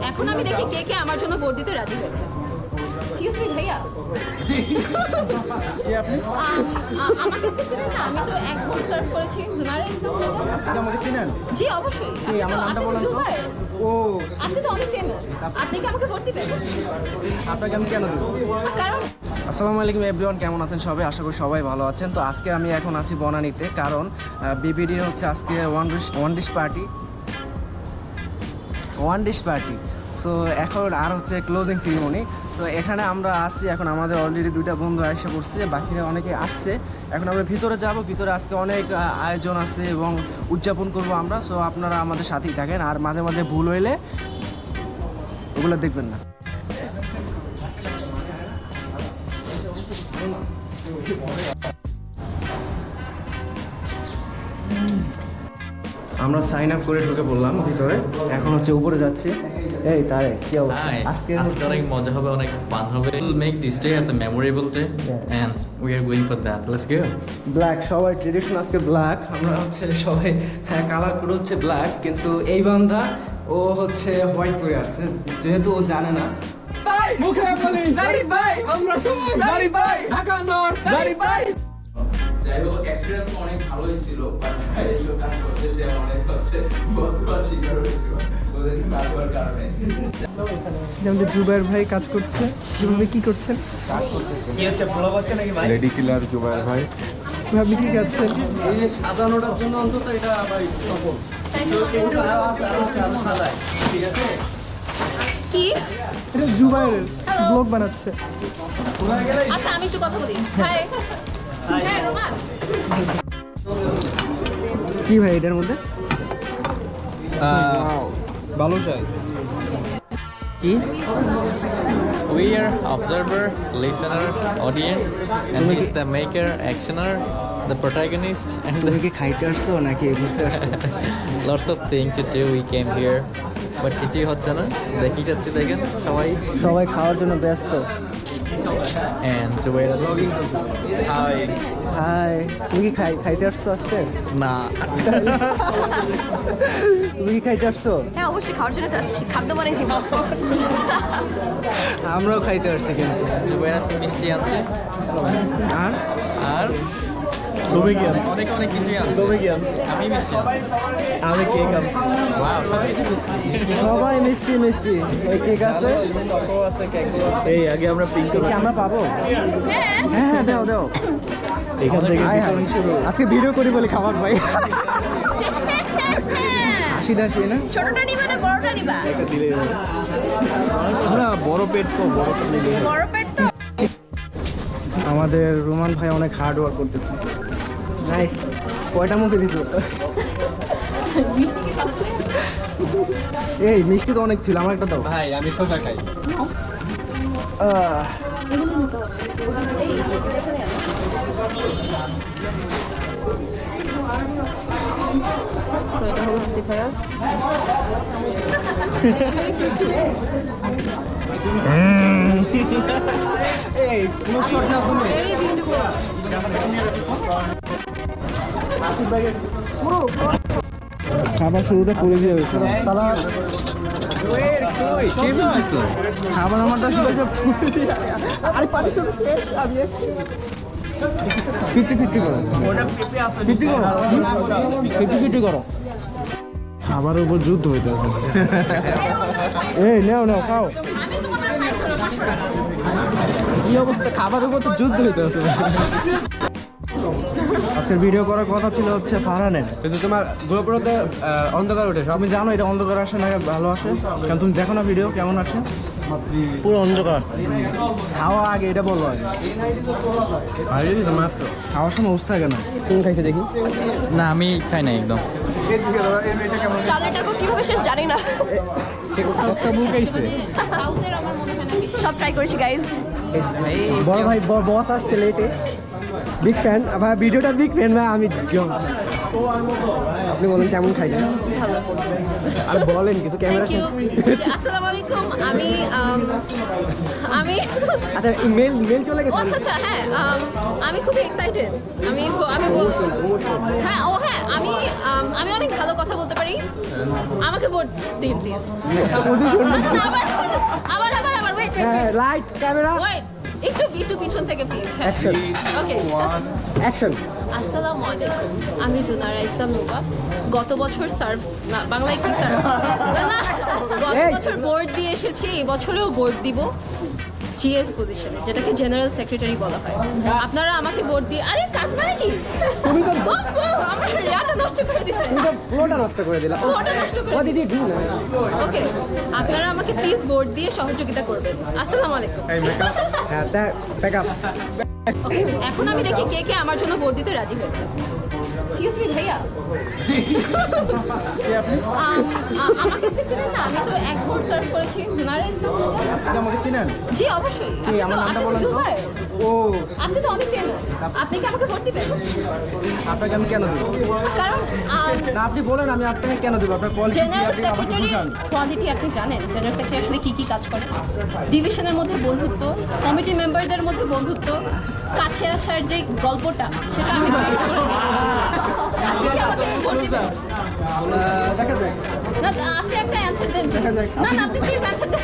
এখন আমি দেখি কে কে আমার জন্য ভোট দিতে রাজি হয়েছে। এক্সকিউজ মি ভাইয়া, আমাকে তো চিনেন না? আমি তো এক ভোট সার্ভ করেছি। জুনারা ইসলাম ম্যাডাম। আপনি আমাকে চিনেন? জি অবশ্যই। আপনি তো জুবাই। ও, আপনি তো অনেক ফেমাস। আপনি কি আমাকে ভোট দিবেন? আপনাকে আমি কেন দেবো? কারণ আসসালামু আলাইকুম এভরিওয়ান, কেমন আছেন সবাই? আশা করি সবাই ভালো আছেন। তো আজকে আমি এখন আছি বনানীতে, কারণ বিবিডি হচ্ছে আজকে ওয়ান ডিশ পার্টি। সো এখন আর হচ্ছে ক্লোজিং সেরিমনি। তো এখানে আমরা আসছি, এখন আমাদের অলরেডি 2টা বন্ধু এসে পড়ছে, বাকিরা অনেকে আসছে। এখন আমরা ভিতরে যাব, ভিতরে আজকে অনেক আয়োজন আছে এবং উদযাপন করব আমরা। সো আপনারা আমাদের সাথেই থাকেন, আর মাঝে মাঝে ভুল হইলে ওগুলো দেখবেন না। আমরা সাইন আপ করে ঢুকে পড়লাম ভিতরে, এখন হচ্ছে উপরে যাচ্ছি। এই তারে কি অবস্থা? আজকে অনেক মজা হবে, অনেক ফান হবে। We'll make this day as a memorable day and we are going for that. Let's go. Black, সবাই ট্রেডিশন আজকে ব্ল্যাক। আমরা হচ্ছে সবাই কালার করে হচ্ছে ব্ল্যাক, কিন্তু এই বান্দা ও হচ্ছে হোয়াইট পরে আসছে, যেহেতু ও জানে না। যাই হোক, এক্সপিরিয়েন্স অনেক ভালোই ছিল, বাট এইসব কাজ করতেছে অনেক হচ্ছে বদুয়ার শিকার হয়েছিল ওদের নাটকের কারণে। যেমন জুবাইর ভাই কাজ করছে। জুবাইর ভাই কি করছেন? কি হচ্ছে, ব্লগ হচ্ছে নাকি ভাই? লেডি কিলার জুবাইর ভাই। আপনি কি কাজছেন? এই যে সাজানোটার জন্য অন্তত এটা ভাই সফল। ঠিক আছে, কি? এটা জুবাইরের ব্লগ বানাচ্ছে। আচ্ছা আমি একটু কথা বলি। হাই। হ্যাঁ রোমান। কি ভাই এটার মধ্যে? ভালো চাই কি? We are observer, listener, audience, and he's the maker, actioner, the protagonist, and তুমি কি খাইতে আসছো নাকি ঘুরতে আসছো? lots of things to do. We came here, but কিছুই হচ্ছে না। দেখি যাচ্ছি, দেখেন সবাই খাওয়ার জন্য ব্যস্ত। and to wait. হাই, তুমি কি খাইতে আসছো আজকে? না, তুমি কি খাইতে আসছো? হ্যাঁ অবশ্যই খাওয়ার জন্য তো আসছি। খাদ্য মানে জীবন। আমরাও খাইতে আসছি কিন্তু। জুবাইর আজকে মিষ্টি আনছে আর আর তুমি কি আনছো? অনেক অনেক কিছুই আনছে। তুমি কি আনছো? আমি মিষ্টি আনছি। আমি কেক আনছি। Wow, সব কিছু সবাই মিষ্টি মিষ্টি। এই কেক আছে, এই আগে আমরা পিঙ্ক কি আমরা পাবো? হ্যাঁ হ্যাঁ, দাও দাও। এখান থেকে হাই হাই, বিতরণ শুরু। আজকে ভিডিও করি বলে খাবার ভাই। হাসি দাসি না? ছোটটা নিবা না বড়টা নিবা? এটা দিলেই হবে। না বড় পেট তো, বড় পেট নিলেই হবে। বড় পেট তো। আমাদের রোমান ভাই অনেক হার্ড ওয়ার্ক করতেছে। নাইস। কয়টা মুখে দিছো? মিষ্টি কি সব? এই মিষ্টি তো অনেক ছিল, আমার একটা দাও। ভাই আমি সোজা খাই। এগুলো নিতে হবে। এই এখানে আছে। তো এটা হলো হাসি ভাইয়া। এই কোনো শট না তুমি। Very beautiful. খাবার শুরুটা করে দিয়ে হয়েছে। খাবার আমারটা শুরু হয়েছে। আরে পানি শুরু শেষ। আমি 50-50 করো। 50 করো। 50-50 করো। খাবারের উপর যুদ্ধ হইতে আছে। এই নাও নাও খাও। কি অবস্থা, খাবারের উপর তো যুদ্ধ হইতে আছে। আজকের ভিডিও করার কথা ছিল হচ্ছে ফারহানের, কিন্তু তোমার গোপ্রোতে অন্ধকার ওঠে। তুমি জানো এটা অন্ধকার আসে না ভালো আসে? কারণ তুমি দেখো না ভিডিও কেমন আসে, পুরো অন্ধকার। খাওয়া আগে এটা বললো আগে। মাত্র খাওয়ার সময় উস থাকে না। তুমি খাইছে দেখি। না, আমি খাই না একদম। চালের কিভাবে শেষ জানি না। সাউথের আমার মনে হয় না বেশি। সব ট্রাই করেছি গাইস। বড় ভাই বস আসছে লেটে, বিগ ফ্যান। আবার ভিডিওটা বিগ ফ্যান ভাই, আমি আপনি বলেন কেমন খাইলেন? ভালো। আর বলেন কিছু ক্যামেরা থ্যাংক ইউ। আসসালামু আলাইকুম। আমি আচ্ছা মেল চলে ও গেছে আচ্ছা আচ্ছা হ্যাঁ আমি খুবই এক্সাইটেড। হ্যাঁ আমি অনেক ভালো কথা বলতে পারি। আমাকে ভোট দিন প্লিজ। আবার ওয়েট লাইট ক্যামেরা একটু পিছন থেকে প্লিজ। Action okay action. আসসালামু আলাইকুম। আমি জুনারা ইসলাম রূপা। গত বছর সার্ভ না বাংলায় কি সার্ভ না গত বছর বোর্ড দিয়ে এসেছি, এই বছরেও বোর্ড দিব জিএস পজিশনে, যেটাকে জেনারেল সেক্রেটারি বলা হয়। আপনারা আমাকে ভোট দিয়ে আরে কাট মানে কি আমার ইয়াটা নষ্ট করে দিতে ফ্লোটা নষ্ট করে দিলাম। ফ্লোটা নষ্ট করে What did you do? ওকে আপনারা আমাকে প্লিজ ভোট দিয়ে সহযোগিতা করবেন। আসসালামু আলাইকুম। হ্যাঁ ব্যাক আপ। ওকে এখন আমি দেখি কে কে আমার জন্য ভোট দিতে রাজি হয়েছে। এক্সকিউজ মি ভাইয়া আমাকে আপনি চিনেন না? আমি তো এক ভোট সার্ভ করেছি জুনারা ইসলাম রূপা। আপনি আমাকে চিনেন? জি অবশ্যই। কি আমার নামটা বলেন তো? ও আপনি তো অনেক ফেমাস। আপনি কি আমাকে ভোট দিবেন? আপনাকে আমি কেন দেব? কারণ না আপনি বলেন আমি আপনাকে কেন দেব? আপনার কোয়ালিটি জেনারেল আপনি আমাকে সেক্রেটারি বুঝান। কোয়ালিটি আপনি জানেন জেনারেল সেক্রেটারি আসলে কি কাজ করে? ডিভিশনের মধ্যে বন্ধুত্ব, কমিটি মেম্বারদের মধ্যে বন্ধুত্ব, কাছে আসার যে গল্পটা সেটা আমি create করে দিই। আপনি কি আমাকে ভোট দিবেন? দেখা যাক। না আপনি একটা অ্যানসার দেন দেখা যাক। না আপনি প্লিজ অ্যানসার দেন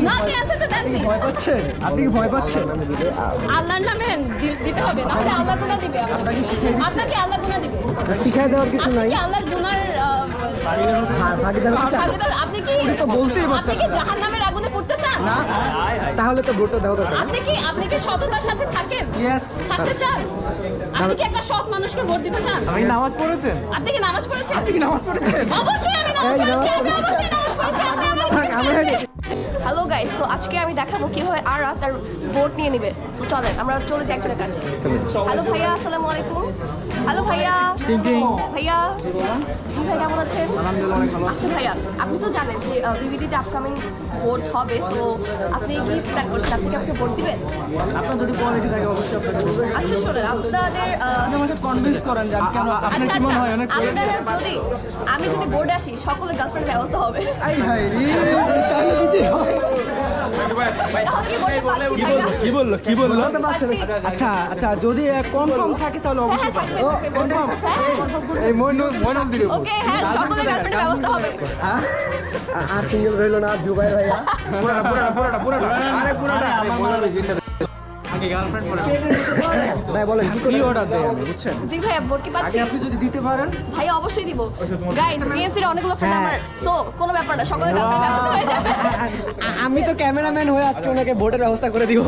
না আপনি অ্যানসারটা দেন please। ভয় পাচ্ছেন? আপনি কি ভয় পাচ্ছেন? আল্লাহর নামে দিতে হবে না হলে আল্লাহ গুনাহ দিবে আপনাকে আল্লাহ গুনাহ দিবে। শিখাই দেওয়ার কিছু আপনি নাই। কি আল্লাহর গুনার ভাগিদার হতে চান? ভাগীদার? আপনি কি তো বলতেই আপনি কি জাহান্নামের আগুনে পড়তে চান? তাহলে তো ভোটটা দাও দরকার। আপনি কি সততার সাথে থাকেন? ইয়েস। থাকতে চান? আপনি কি একটা সৎ মানুষকে ভোট দিতে চান? আপনি নামাজ পড়েছেন? আপনি কি নামাজ পড়েছেন? আপনি কি নামাজ পড়েছেন? অবশ্যই আমি নামাজ এই, নামাজ পড়েছি। আমি পড়েছি। অবশ্যই নামাজ পড়েছি। আপনি আমাকে জিজ্ঞেস আমরা করেন। হ্যালো গাইস, তো আজকে আমি দেখাবো কিভাবে আরা তার ভোট নিয়ে নেবে। সো চলেন আমরা চলে যাই একজনের কাছে। হ্যালো ভাইয়া, আসসালামু আলাইকুম। হ্যালো ভাইয়া। ভাইয়া জি ভাই কেমন আছেন? আলহামদুলিল্লাহ অনেক ভালো। আচ্ছা ভাইয়া, আপনি তো জানেন যে বিবিডিতে আপকামিং ভোট হবে, সো আপনি কি প্ল্যান করছেন? আপনি কি আমাকে ভোট দিবেন? আপনার যদি কোয়ালিটি থাকে অবশ্যই আপনাকে বলবো। আচ্ছা শোনেন, আপনাদের আপনি আমাকে কনভিন্স করেন যে আমি কেন আচ্ছা আমি যদি বোর্ডে আসি সকলে গার্লফ্রেন্ডের ব্যবস্থা হবে। এই ভাই রে তাহলে দিতে হবে। কি বললো বলতে পারছেন? আচ্ছা আচ্ছা যদি কনফার্ম থাকে তাহলে অবশ্যই থাকবে, পাবো। থাকবে, কনফার্ম হ্যাঁ। এই মইনুল দিলে ওকে হ্যাঁ, সকলে গার্লফ্রেন্ডের ব্যবস্থা হবে। আর সিঙ্গেল রইলো না জুবাই ভাইয়া। পুরাটা আরে পুরাটা কি গার্লফ্রেন্ড পড়ে ভাই বলেন কি করে অর্ডার দেয় আমি বুঝছেন? জি ভাইয়া, ভোট কি পাচ্ছি? আগে আপনি যদি দিতে পারেন ভাইয়া অবশ্যই দিব। গাইস, বিএনসির অনেকগুলো ফ্রেন্ড আমার, সো কোনো ব্যাপার না, সকলের গার্লফ্রেন্ডের ব্যবস্থা হয়ে যাবে। আমি তো ক্যামেরাম্যান হয়ে আজকে ওনাকে ভোটের ব্যবস্থা করে দিব।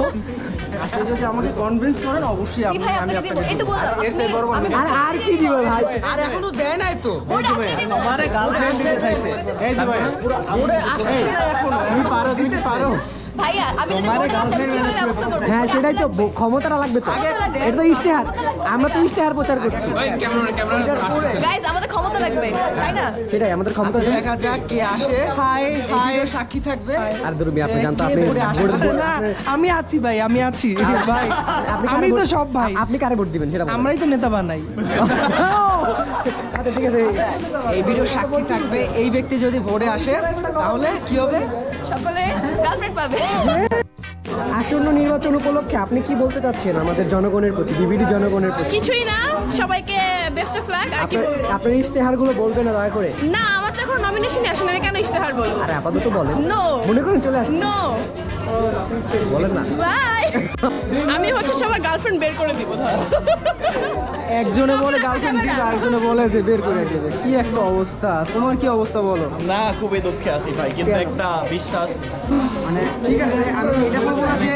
আপনি যদি আমাকে কনভিন্স করেন অবশ্যই জি ভাই, আমি আপনাকে দিব। আপনাকে এই তো বললাম, আমি আর আর কি দিব ভাই? আর এখনো দেয় নাই তো। ভোট আসলে দিব। আমারে গার্লফ্রেন্ড দিতে চাইছে। এই যে ভাই ওরে আসছে না এখনো। আমি পারো দিতে পারো। ভাইয়া আমি যদি ভোট আসে আমি কিভাবে ব্যবস্থা করব? হ্যাঁ সেটাই তো ক্ষমতাটা লাগবে তো। এটা তো ইশতেহার, আমরা তো ইশতেহার প্রচার করছি। গাইস, আমাদের ক্ষমতা লাগবে, তাই না? সেটাই আমাদের ক্ষমতা। দেখা যাক কে আসে। হাই হাই সাক্ষী থাকবে। আর দুর্বি আপনি জানতো আপনি না আমি আছি ভাই, আমি আছি ভাই, আমি তো সব ভাই। আপনি কারে ভোট দিবেন সেটা বলেন। আমরাই তো নেতা বানাই। আচ্ছা ঠিক আছে, এই ভিডিও সাক্ষী থাকবে। এই ব্যক্তি যদি ভোটে আসে তাহলে কি হবে? সকলে গার্লফ্রেন্ড পাবে। আসন্ন নির্বাচন উপলক্ষে আপনি কি বলতে চাচ্ছেন আমাদের জনগণের প্রতি, বিবিডি জনগণের প্রতি? কিছুই না, সবাইকে বেস্ট অফ লাক। আর কি আপনার ইশতেহারগুলো বলবেন না দয়া করে। না, আমার তো এখন নমিনেশনই আসে না, আমি কেন ইশতেহার বলবো? আরে আপাতত বলেন। নো মনে করেন চলে আসছে। নো বলেন না। বাই। আমি হচ্ছে সবার গার্লফ্রেন্ড বের করে দিব। ধর একজনে বলে গার্লফ্রেন্ড দিবে, আরেকজনে বলে যে বের করে দেবে। কি একটা অবস্থা, তোমার কি অবস্থা বলো? না খুবই দুঃখে আছি ভাই, কিন্তু একটা বিশ্বাস মানে ঠিক আছে, আমি এটা বলবো না যে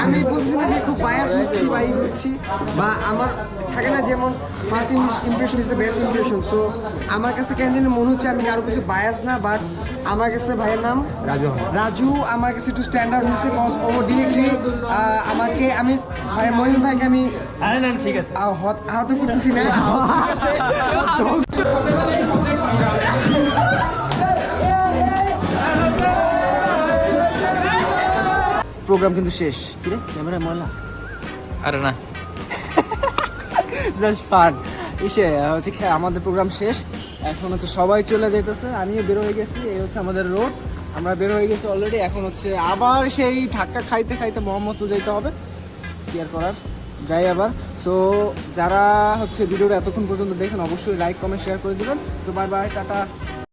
আমি বলছি না যে খুব বায়াস হচ্ছি বা এই হচ্ছি, বা আমার থাকে না যেমন first impression is the best impression. So আমার কাছে কেন জানি মনে হচ্ছে আমি কারো কিছু বায়াস না, বাট আমার কাছে ভাইয়ের নাম রাজু আমার কাছে একটু স্ট্যান্ডার্ড হয়েছে, কজ ও ডিরেক্টলি আমাকে আমি ভাই মহিন ভাইকে আমি আরে না ঠিক আছে আহত করতেছি না। প্রোগ্রাম কিন্তু শেষ। কি রে ক্যামেরা ময়লা? আরে না জাস্ট ফান। ইসে হচ্ছে আমাদের প্রোগ্রাম শেষ, এখন হচ্ছে সবাই চলে যাইতেছে, আমিও বের হয়ে গেছি। এই হচ্ছে আমাদের রোড, আমরা বের হয়ে গেছি অলরেডি। এখন হচ্ছে আবার সেই ধাক্কা খাইতে খাইতে মোহাম্মদপুর যাইতে হবে, কি আর করার, যাই আবার। সো যারা হচ্ছে ভিডিওটা এতক্ষণ পর্যন্ত দেখেন অবশ্যই লাইক কমেন্ট শেয়ার করে দিবেন। So bye bye, tata.